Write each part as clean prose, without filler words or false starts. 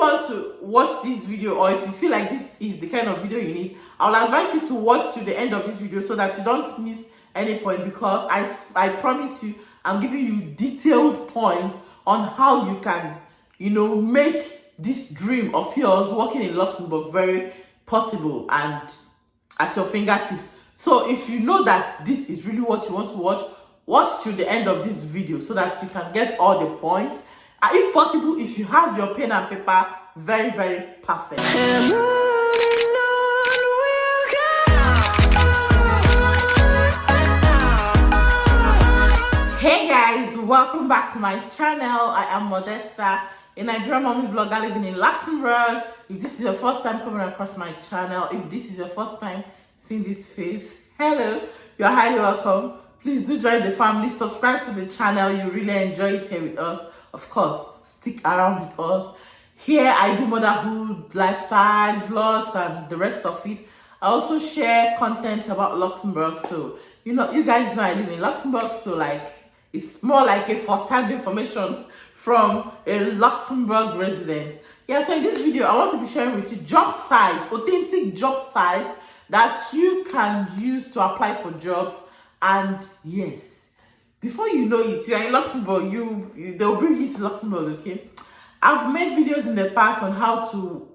want to watch this video, or if you feel like this is the kind of video you need, I will advise you to watch to the end of this video so that you don't miss any point, because I promise you, I'm giving you detailed points on how you can, make this dream of yours working in Luxembourg very possible and at your fingertips. So if you know that this is really what you want to watch to the end of this video so that you can get all the points. And if possible, if you have your pen and paper, very, very perfect. Hey guys, welcome back to my channel. I am Modesta, a Nigerian mommy vlogger living in Luxembourg. If this is your first time coming across my channel, if this is your first time seeing this face, hello, you're highly welcome. Please do join the family, subscribe to the channel. You really enjoy it here with us. Of course, stick around with us. Here I do motherhood, lifestyle, vlogs, and the rest of it. I also share content about Luxembourg. So, you guys know I live in Luxembourg. So, it's more like a first-hand information from a Luxembourg resident. Yeah, so in this video, I want to be sharing with you job sites, authentic job sites that you can use to apply for jobs. And yes, before you know it, you are in Luxembourg, they'll bring you to Luxembourg, okay? I've made videos in the past on how to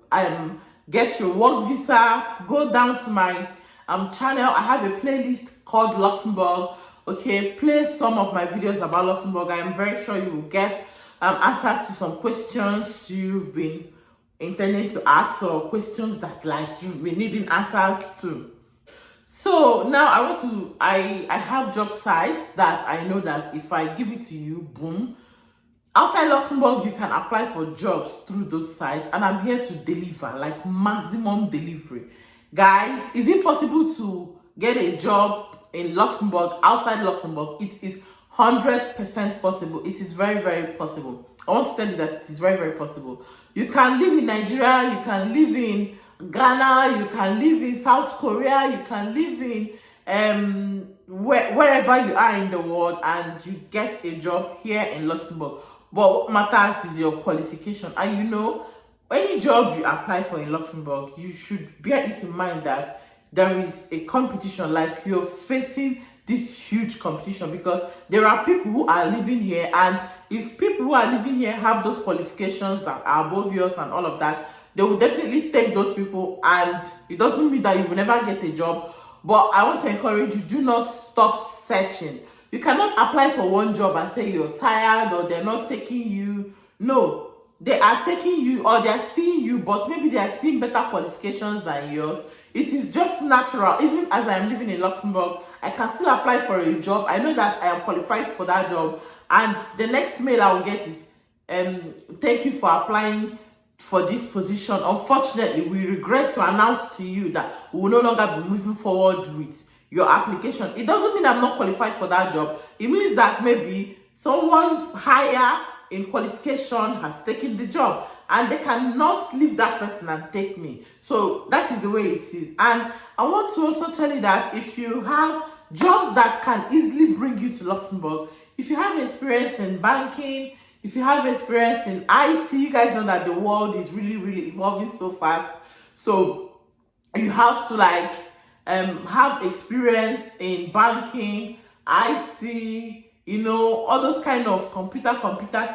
get your work visa. Go down to my channel. I have a playlist called Luxembourg, okay? Play some of my videos about Luxembourg. I am very sure you will get answers to some questions you've been intending to ask, or questions that you've been needing answers to. So now I have job sites that I know that if I give it to you, boom, outside Luxembourg you can apply for jobs through those sites, and I'm here to deliver, maximum delivery. Guys, is it possible to get a job in Luxembourg, outside Luxembourg? It is 100% possible. It is very, very possible. I want to tell you that it is very, very possible. You can live in Nigeria, you can live in Ghana, you can live in South Korea, you can live in wherever you are in the world, and you get a job here in Luxembourg. But what matters is your qualification. And any job you apply for in Luxembourg, you should bear it in mind that there is a competition, you're facing this huge competition, because there are people who are living here, and if people who are living here have those qualifications that are above yours and all of that, they will definitely take those people. And it doesn't mean that you will never get a job, but I want to encourage you, do not stop searching. You cannot apply for one job and say you're tired or they're not taking you. No, they are taking you, or they're seeing you, but maybe they are seeing better qualifications than yours. It is just natural. Even as I'm living in Luxembourg, I can still apply for a job. I know that I am qualified for that job, and the next mail I will get is thank you for applying for this position. Unfortunately, we regret to announce to you that we will no longer be moving forward with your application. It doesn't mean I'm not qualified for that job. It means that maybe someone higher in qualification has taken the job, and they cannot leave that person and take me. So that is the way it is. And I want to also tell you that if you have jobs that can easily bring you to Luxembourg, if you have experience in banking, if you have experience in IT, you guys know that the world is really, really evolving so fast. So you have to have experience in banking, IT, all those kind of computer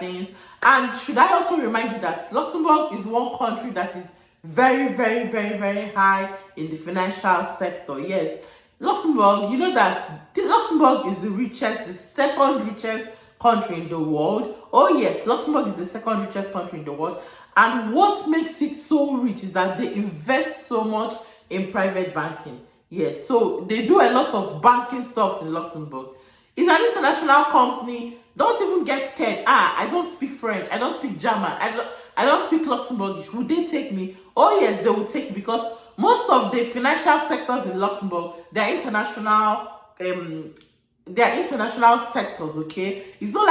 things. And should I also remind you that Luxembourg is one country that is very, very, very, very high in the financial sector. Yes, Luxembourg, you know that Luxembourg is the second richest country in the world. Oh yes, Luxembourg is the second richest country in the world. And what makes it so rich is that they invest so much in private banking. Yes, so they do a lot of banking stuff in Luxembourg. It's an international company. Don't even get scared. I don't speak French. I don't speak German. I don't speak Luxembourgish. Would they take me? Oh yes, they will take me, because most of the financial sectors in Luxembourg, they're international. They are international sectors, okay? It's not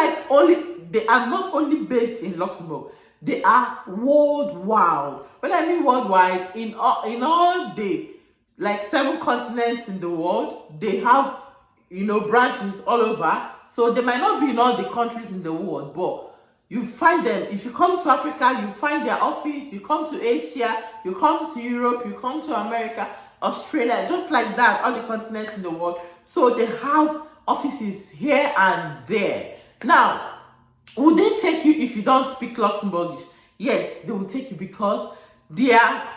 they are not only based in Luxembourg, they are worldwide. When I mean worldwide, in all the 7 continents in the world, they have branches all over. So they might not be in all the countries in the world, but You find them. If you come to Africa, you find their office. You come to Asia, you come to Europe, you come to America, Australia, just like that, all the continents in the world. So they have offices here and there. Now, would they take you if you don't speak Luxembourgish? Yes, they will take you, because their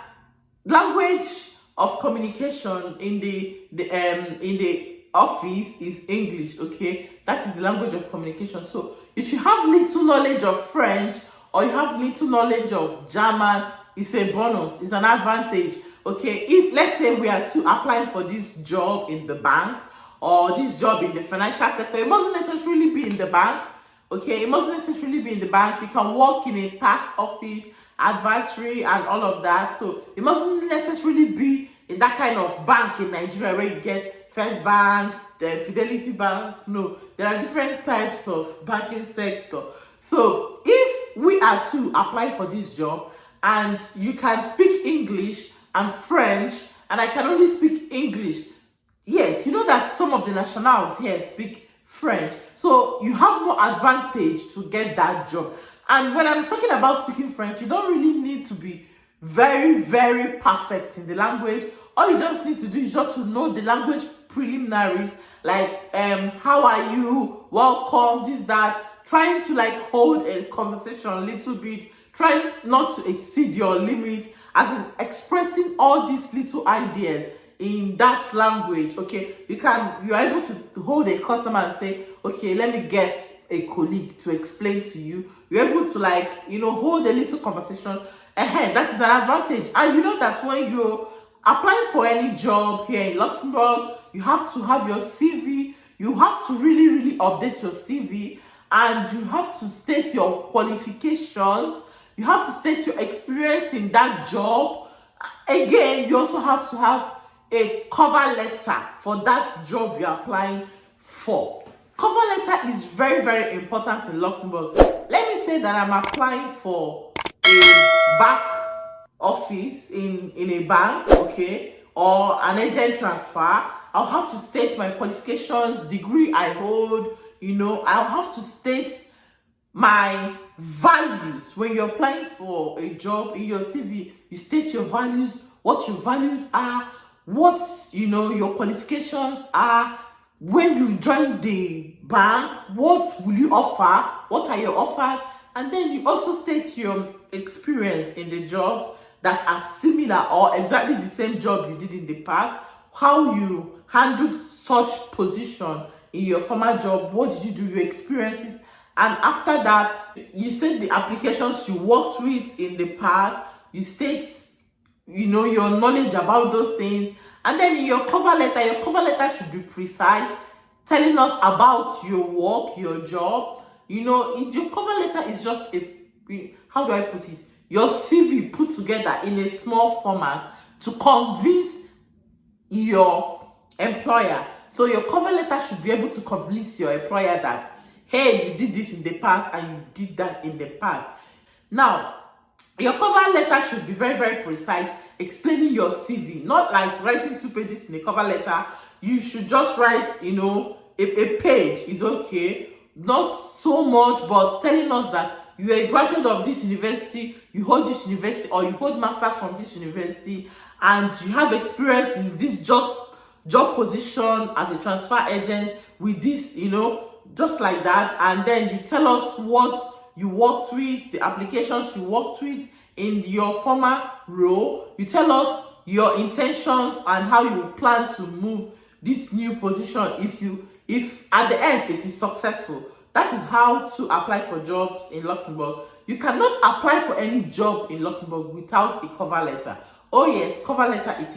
language of communication in the office is English. Okay, that is the language of communication. So if you have little knowledge of French, or you have little knowledge of German, it's a bonus, it's an advantage. Okay, if let's say we are to apply for this job in the bank, or this job in the financial sector, it mustn't necessarily be in the bank. Okay, it mustn't necessarily be in the bank. You can work in a tax office, advisory, and all of that. So it mustn't necessarily be in that kind of bank in Nigeria where you get First Bank, the Fidelity Bank. No, there are different types of banking sector. So if we are to apply for this job and you can speak English and French, and I can only speak English, yes, you know that some of the nationals here speak French, so you have more advantage to get that job. And when I'm talking about speaking French, you don't really need to be very, very perfect in the language. All you just need to do is just to know the language preliminaries, like how are you, welcome, this, that, trying to like hold a conversation a little bit, trying not to exceed your limit, as in expressing all these little ideas in that language. Okay, you're able to hold a customer and say, okay, let me get a colleague to explain to you. You're able to, like, hold a little conversation ahead. That is an advantage. And you know that when you're applying for any job here in Luxembourg, you have to have your CV. You have to really, really update your CV, and you have to state your qualifications. You have to state your experience in that job. Again, you also have to have a cover letter for that job you're applying for. Cover letter is very, very important in Luxembourg. Let me say that I'm applying for a back office in a bank, okay, or an agent transfer. I'll have to state my qualifications, degree I hold, I'll have to state my values. When you're applying for a job, in your CV, you state your values, what your values are, what your qualifications are. When you join the bank, what will you offer, what are your offers, and then you also state your experience in the jobs that are similar or exactly the same job you did in the past, how you handled such position in your former job, what did you do, your experiences. And after that, you state the applications you worked with in the past, you state your knowledge about those things. And then your cover letter should be precise, telling us about your work, your job. Your cover letter is just how do I put it? Your CV put together in a small format to convince your employer. So your cover letter should be able to convince your employer that, hey, you did this in the past and you did that in the past. Now, your cover letter should be very, very precise, explaining your CV, not like writing 2 pages in a cover letter. You should just write, a page is okay, not so much, but telling us that you are a graduate of this university, you hold this university, or you hold masters from this university, and you have experience in this job position as a transfer agent with this, just like that. And then you tell us what you worked with, the applications you worked with in your former role. You tell us your intentions and how you plan to move this new position if at the end it is successful. That is how to apply for jobs in Luxembourg. You cannot apply for any job in Luxembourg without a cover letter. Oh yes, cover letter, it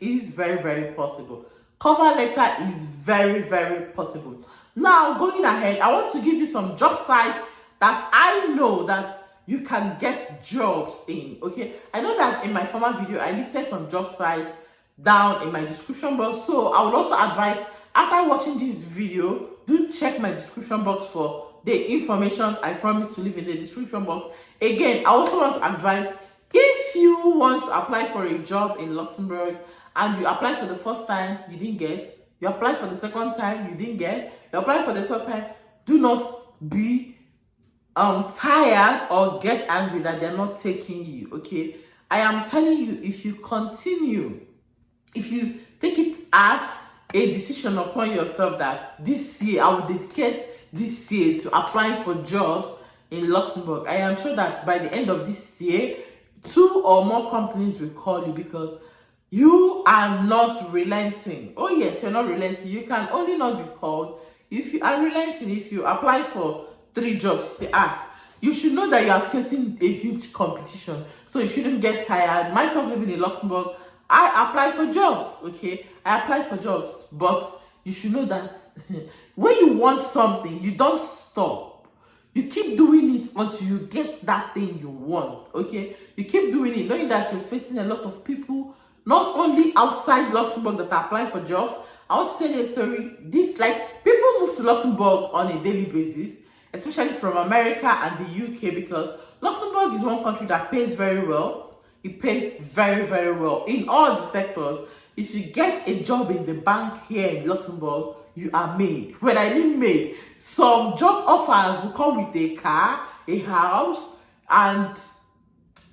is very, very possible. Cover letter is very, very possible. Now, going ahead, I want to give you some job sites that I know that you can get jobs in. Okay, I know that in my former video I listed some job sites down in my description box, so I would also advise, after watching this video, do check my description box for the information I promise to leave in the description box. Again, I also want to advise, if you want to apply for a job in Luxembourg and you apply for the first time, you didn't get, you apply for the second time, you didn't get, you apply for the third time, do not be tired or get angry that they're not taking you. Okay, I am telling you, if you continue, if you take it as a decision upon yourself that this year I will dedicate this year to applying for jobs in Luxembourg, I am sure that by the end of this year 2 or more companies will call you, because you are not relenting. Oh yes, you're not relenting. You can only not be called if you are relenting. If you apply for 3 jobs, say, you should know that you are facing a huge competition, so you shouldn't get tired. Myself living in Luxembourg, I apply for jobs. Okay, I apply for jobs, but you should know that when you want something, you don't stop. You keep doing it until you get that thing you want. Okay, you keep doing it, knowing that you're facing a lot of people, not only outside Luxembourg, that are applying for jobs. I want to tell you a story. People move to Luxembourg on a daily basis, especially from America and the UK, because Luxembourg is one country that pays very well. It pays very, very well in all the sectors. If you get a job in the bank here in Luxembourg, you are made. When I mean made, some job offers will come with a car, a house, and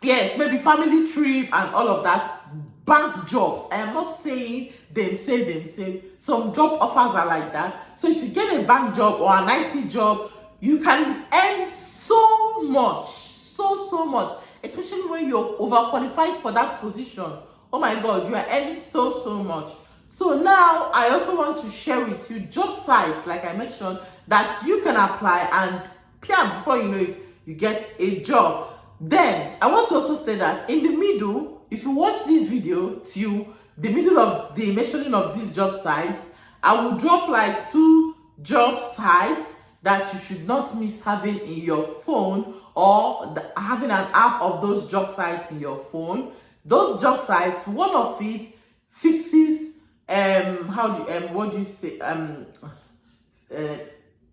yes, maybe family trip and all of that. Bank jobs, I am not saying them say. Some job offers are like that. So if you get a bank job or an IT job, you can earn so much, so much, especially when you're overqualified for that position. Oh my God, you are earning so much. So now I also want to share with you job sites, like I mentioned, that you can apply, and before you know it, you get a job. Then I want to also say that in the middle, if you watch this video till the middle of the mentioning of these job sites, I will drop like 2 job sites that you should not miss having in your phone, or having an app of those job sites in your phone. Those job sites, one of it fixes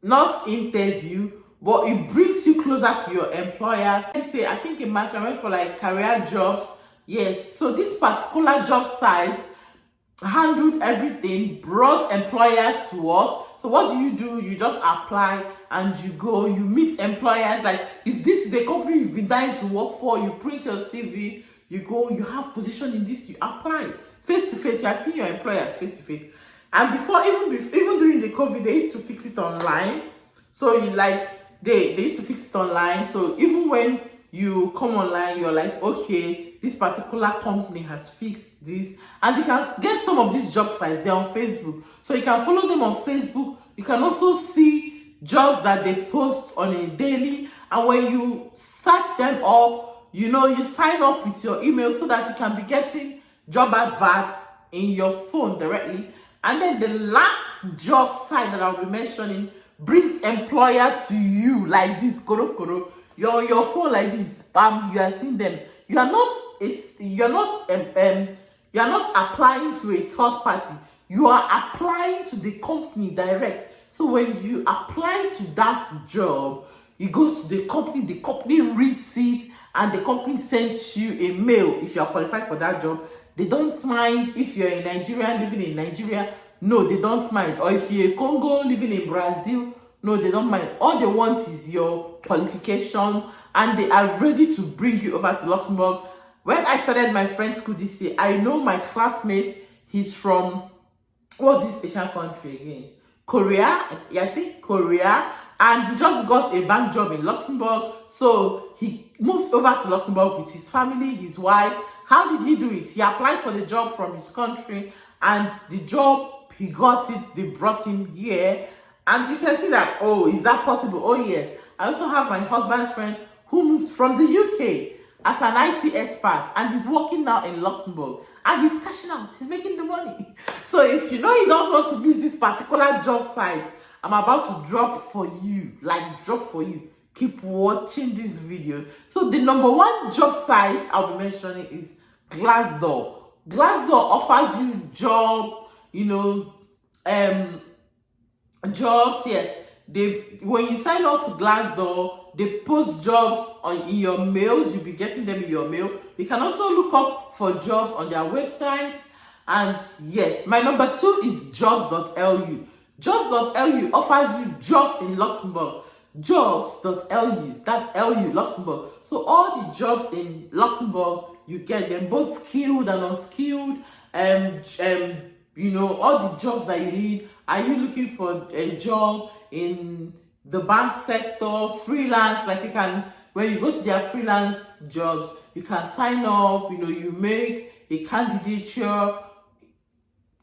not interview, but it brings you closer to your employers. I think in March I went for like career jobs. Yes, so this particular job site handled everything, brought employers to us. So what do? You just apply and you go, you meet employers. Like if this is the company you've been dying to work for, you print your CV, you go, you have position in this, you apply face to face. You are seeing your employers face to face. And even during the COVID, they used to fix it online. So they used to fix it online. So even when you come online, you're like, okay, this particular company has fixed this. And you can get some of these job sites, they're on Facebook. So you can follow them on Facebook. You can also see jobs that they post on a daily. And when you search them up, you sign up with your email so that you can be getting job adverts in your phone directly. And then the last job site that I'll be mentioning brings employer to you like this, koro. You're on your phone like this, bam, you are seeing them. You're not applying to a third party. You are applying to the company direct. So when you apply to that job, it goes to the company reads it, and the company sends you a mail if you are qualified for that job. They don't mind if you're a Nigerian living in Nigeria. No, they don't mind. Or if you're a Congo living in Brazil, no, they don't mind. All they want is your qualification, and they are ready to bring you over to Luxembourg. When I started my French school this year, I know my classmate, he's from, what's this Asian country again? Korea, I think Korea. And he just got a bank job in Luxembourg. So he moved over to Luxembourg with his family, his wife. How did he do it? He applied for the job from his country, and the job, he got it, they brought him here. And you can see that, oh, is that possible? Oh, yes. I also have my husband's friend who moved from the UK as an IT expert, and he's working now in Luxembourg, and he's cashing out, he's making the money. So if you know you don't want to miss this particular job site I'm about to drop for you, keep watching this video. So the number 1 job site I'll be mentioning is Glassdoor. Glassdoor offers you jobs. Yes, when you sign up to Glassdoor, they post jobs in your mails. You'll be getting them in your mail. You can also look up for jobs on their website. And yes, my number 2 is jobs.lu. Jobs.lu offers you jobs in Luxembourg. jobs.lu, that's LU, Luxembourg. So all the jobs in Luxembourg, you get them, both skilled and unskilled. You know, all the jobs that you need. Are you looking for a job in the bank sector, freelance? Like, you can, when you go to their freelance jobs, you can sign up, you know, you make a candidature.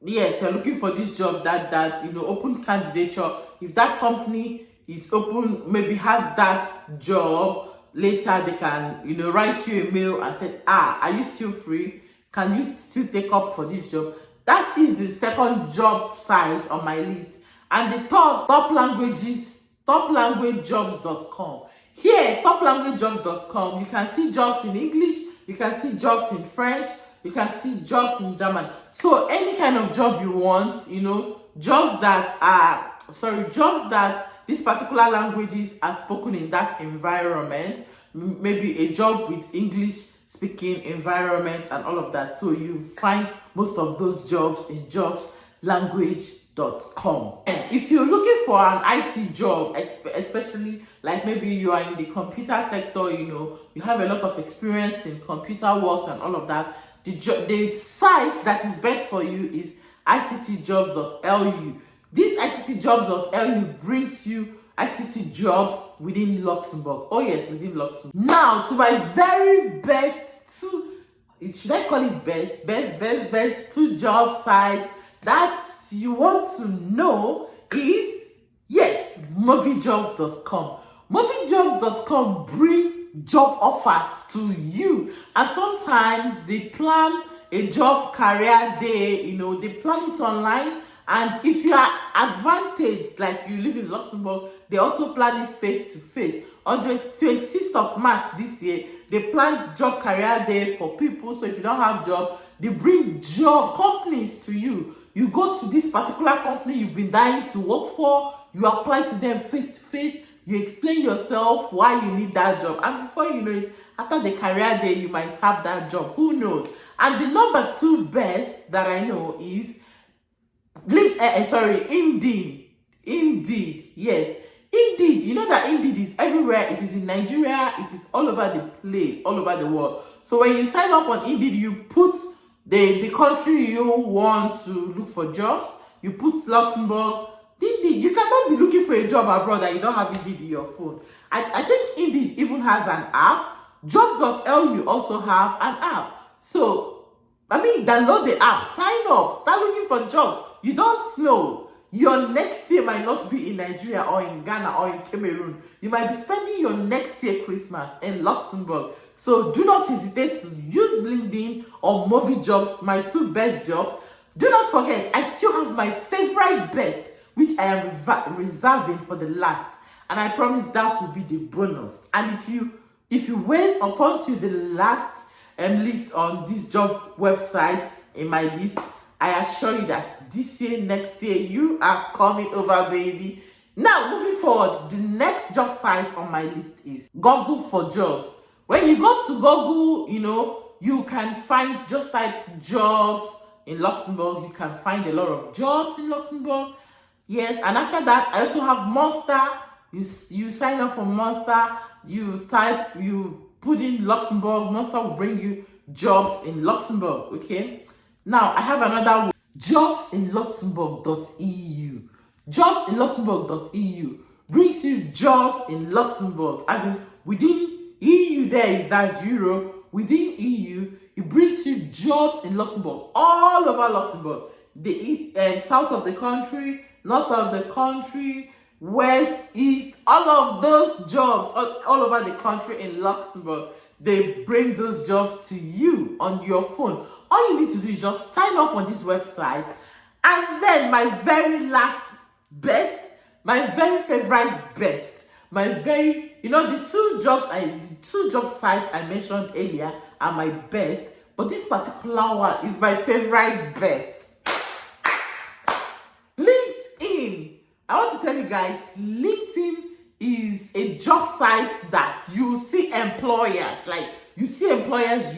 Yes, you're looking for this job, that you know, open candidature. If that company is open, maybe has that job, later they can, you know, write you a mail and say, are you still free? Can you still take up for this job? That is the second job site on my list. And the third, top languagejobs.com. Here, toplanguagejobs.com, you can see jobs in English, you can see jobs in French, you can see jobs in German. So any kind of job you want, you know, jobs that these particular languages are spoken in that environment, maybe a job with English speaking environment and all of that. So you find most of those jobs in jobslanguage.com. And if you're looking for an IT job, especially like maybe you are in the computer sector, you know, you have a lot of experience in computer works and all of that, the site that is best for you is ictjobs.lu. This ictjobs.lu brings you ICT jobs within Luxembourg. Oh yes, within Luxembourg. Now to my very best two, should I call it best two job sites that you want to know is, yes, moviejobs.com. Moviejobs.com bring job offers to you, and sometimes they plan a job career day, you know, they plan it online. And if you are advantaged, like you live in Luxembourg, they also plan it face to face. On the 26th of March this year, they plan job career day for people. So if you don't have job, they bring job companies to you. You go to this particular company you've been dying to work for, you apply to them face to face, you explain yourself why you need that job. And before you know it, after the career day, you might have that job. Who knows? And the number two best that I know is Indeed. Yes, Indeed. You know that Indeed is everywhere. It is in Nigeria. It is all over the place, all over the world. So when you sign up on Indeed, you put the country you want to look for jobs. You put Luxembourg. Indeed, you cannot be looking for a job abroad and you don't have Indeed in your phone. I think Indeed even has an app. Jobs.lu also have an app. So, I mean, download the app, sign up, start looking for jobs. You don't know. Your next year might not be in Nigeria or in Ghana or in Cameroon. You might be spending your next year Christmas in Luxembourg. So do not hesitate to use LinkedIn or Movie Jobs, my two best jobs. Do not forget, I still have my favorite best, which I am reserving for the last. And I promise that will be the bonus. And if you wait upon to the last list on these job websites in my list, I assure you that this year, next year, you are coming over, baby. Now, moving forward, the next job site on my list is Google for Jobs. When you go to Google, you know, you can find, just type jobs in Luxembourg, you can find a lot of jobs in Luxembourg. Yes, and after that, I also have Monster. You sign up on Monster, you put in Luxembourg, Monster will bring you jobs in Luxembourg, okay? Now, I have another one, jobsinluxembourg.eu. Jobsinluxembourg.eu brings you jobs in Luxembourg, as in within EU that's Europe, within EU, it brings you jobs in Luxembourg, all over Luxembourg, the south of the country, north of the country, west, east, all of those jobs all over the country in Luxembourg. They bring those jobs to you on your phone. All you need to do is just sign up on this website. And then my very last best, my very favorite best, the two job sites I mentioned earlier are my best, but this particular one is my favorite best. LinkedIn. I want to tell you guys, LinkedIn is a job site that you see employers,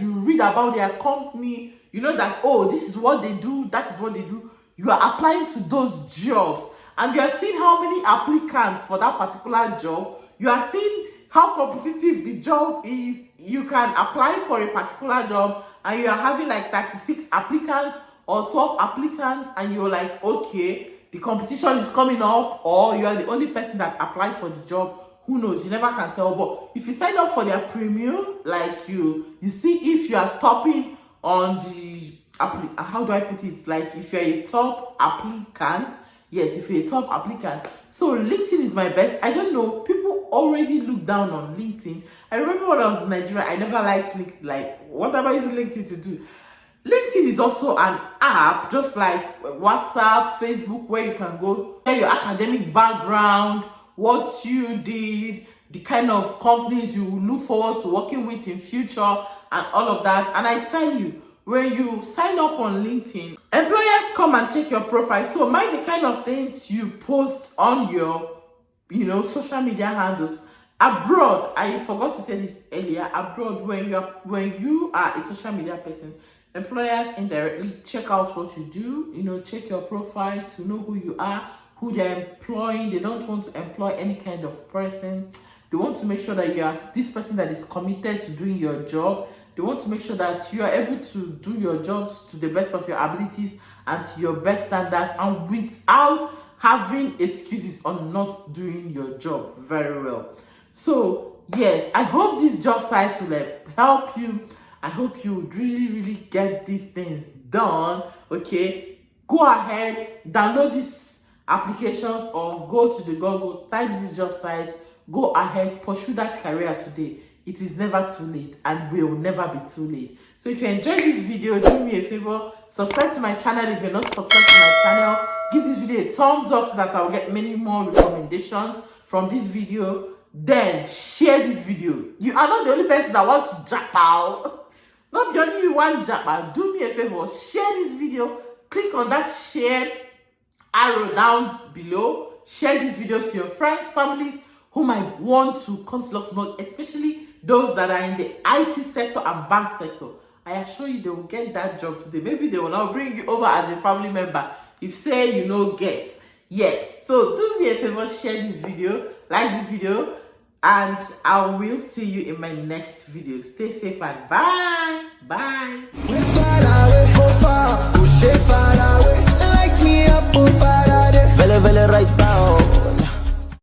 you read about their company, you know that, oh, this is what they do, that is what they do. You are applying to those jobs. and you are seeing how many applicants for that particular job, you are seeing how competitive the job is. You can apply for a particular job and you are having like 36 applicants or 12 applicants, and you're like, okay, the competition is coming up, or you are the only person that applied for the job. Who knows? You never can tell. But if you sign up for their premium, like you see if you are topping on the how do I put it? Like if you're a top applicant, yes, if you're a top applicant. So LinkedIn is my best. I don't know, people already look down on LinkedIn. I remember when I was in Nigeria, I never liked LinkedIn. Like, what am I using LinkedIn to do? LinkedIn is also an app, just like WhatsApp, Facebook, where you can go share your academic background, what you did, the kind of companies you look forward to working with in future, and all of that. And I tell you, when you sign up on LinkedIn, employers come and check your profile. So mind the kind of things you post on your, social media handles. Abroad, I forgot to say this earlier, abroad, when you are a social media person, employers indirectly check out what you do, check your profile to know who you are, who they're employing. They don't want to employ any kind of person. They want to make sure that you are this person that is committed to doing your job. They want to make sure that you are able to do your jobs to the best of your abilities and to your best standards, and without having excuses on not doing your job very well. So yes, I hope these job sites will help you. I hope you would really get these things done. Okay, go ahead, download these applications or go to the Google, type these job sites, go ahead, pursue that career today. It is never too late and will never be too late. So if you enjoyed this video, do me a favor, subscribe to my channel if you're not subscribed to my channel. Give this video a thumbs up so that I'll get many more recommendations from this video. Then share this video. You are not the only person that wants to jump out. Not the only one jump out. Do me a favor, share this video. Click on that share arrow down below. Share this video to your friends, families who might want to come to Luxembourg, especially those that are in the IT sector and bank sector. I assure you they will get that job today. Maybe they will now bring you over as a family member if say get. Yes, so do me a favor, share this video, like this video, and I will see you in my next video. Stay safe and bye. Bye. Right